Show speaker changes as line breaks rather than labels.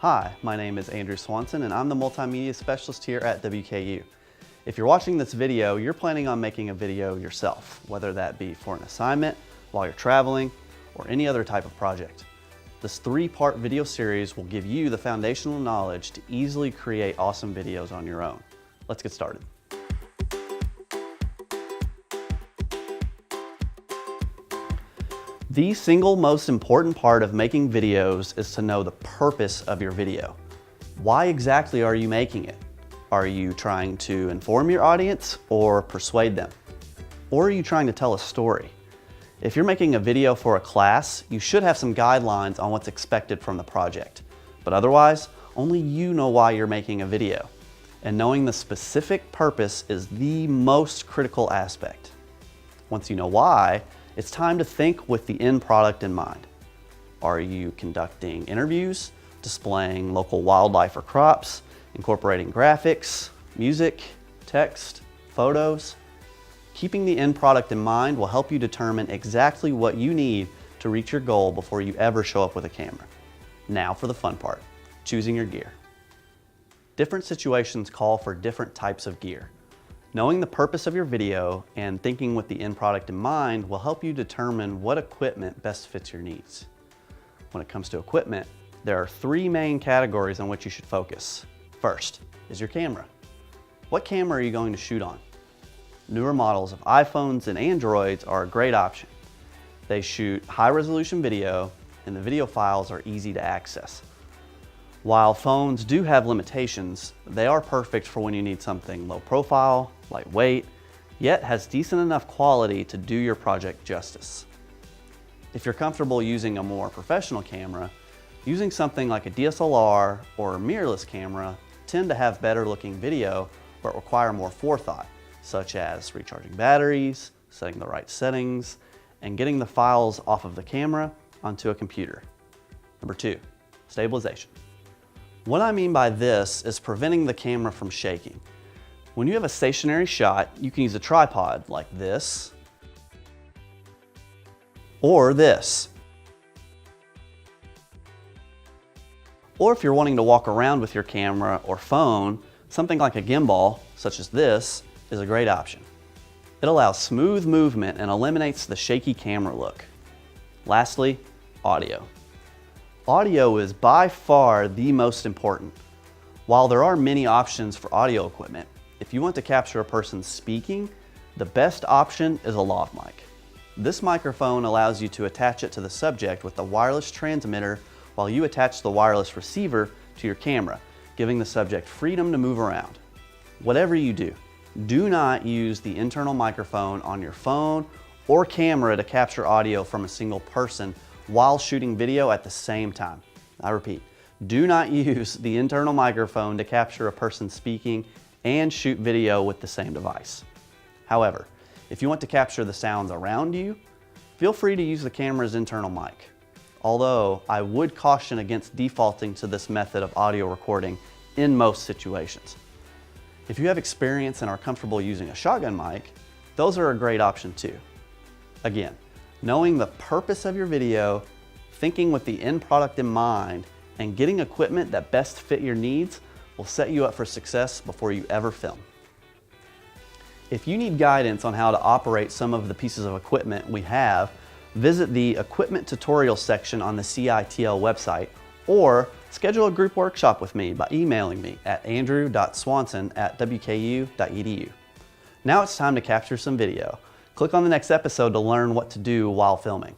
Hi, my name is Andrew Swanson and I'm the Multimedia Specialist here at WKU. If you're watching this video, you're planning on making a video yourself, whether that be for an assignment, while you're traveling, or any other type of project. This 3-part video series will give you the foundational knowledge to easily create awesome videos on your own. Let's get started. The single most important part of making videos is to know the purpose of your video. Why exactly are you making it? Are you trying to inform your audience or persuade them? Or are you trying to tell a story? If you're making a video for a class, you should have some guidelines on what's expected from the project. But otherwise, only you know why you're making a video. And knowing the specific purpose is the most critical aspect. Once you know why, it's time to think with the end product in mind. Are you conducting interviews, displaying local wildlife or crops, incorporating graphics, music, text, photos? Keeping the end product in mind will help you determine exactly what you need to reach your goal before you ever show up with a camera. Now for the fun part, choosing your gear. Different situations call for different types of gear. Knowing the purpose of your video and thinking with the end product in mind will help you determine what equipment best fits your needs. When it comes to equipment, there are 3 main categories on which you should focus. First is your camera. What camera are you going to shoot on? Newer models of iPhones and Androids are a great option. They shoot high-resolution video and the video files are easy to access. While phones do have limitations, they are perfect for when you need something low profile, lightweight, yet has decent enough quality to do your project justice. If you're comfortable using a more professional camera, using something like a DSLR or a mirrorless camera tend to have better looking video but require more forethought, such as recharging batteries, setting the right settings, and getting the files off of the camera onto a computer. Number 2, stabilization. What I mean by this is preventing the camera from shaking. When you have a stationary shot, you can use a tripod like this or this. Or if you're wanting to walk around with your camera or phone, something like a gimbal, such as this, is a great option. It allows smooth movement and eliminates the shaky camera look. Lastly, audio. Audio is by far the most important. While there are many options for audio equipment, if you want to capture a person speaking, the best option is a lav mic. This microphone allows you to attach it to the subject with the wireless transmitter while you attach the wireless receiver to your camera, giving the subject freedom to move around. Whatever you do, do not use the internal microphone on your phone or camera to capture audio from a single person while shooting video at the same time. I repeat, do not use the internal microphone to capture a person speaking and shoot video with the same device. However, if you want to capture the sounds around you, feel free to use the camera's internal mic. Although I would caution against defaulting to this method of audio recording in most situations. If you have experience and are comfortable using a shotgun mic, those are a great option too. Again, knowing the purpose of your video, thinking with the end product in mind, and getting equipment that best fit your needs will set you up for success before you ever film. If you need guidance on how to operate some of the pieces of equipment we have, visit the equipment tutorial section on the CITL website or schedule a group workshop with me by emailing me at andrew.swanson@wku.edu. Now it's time to capture some video. Click on the next episode to learn what to do while filming.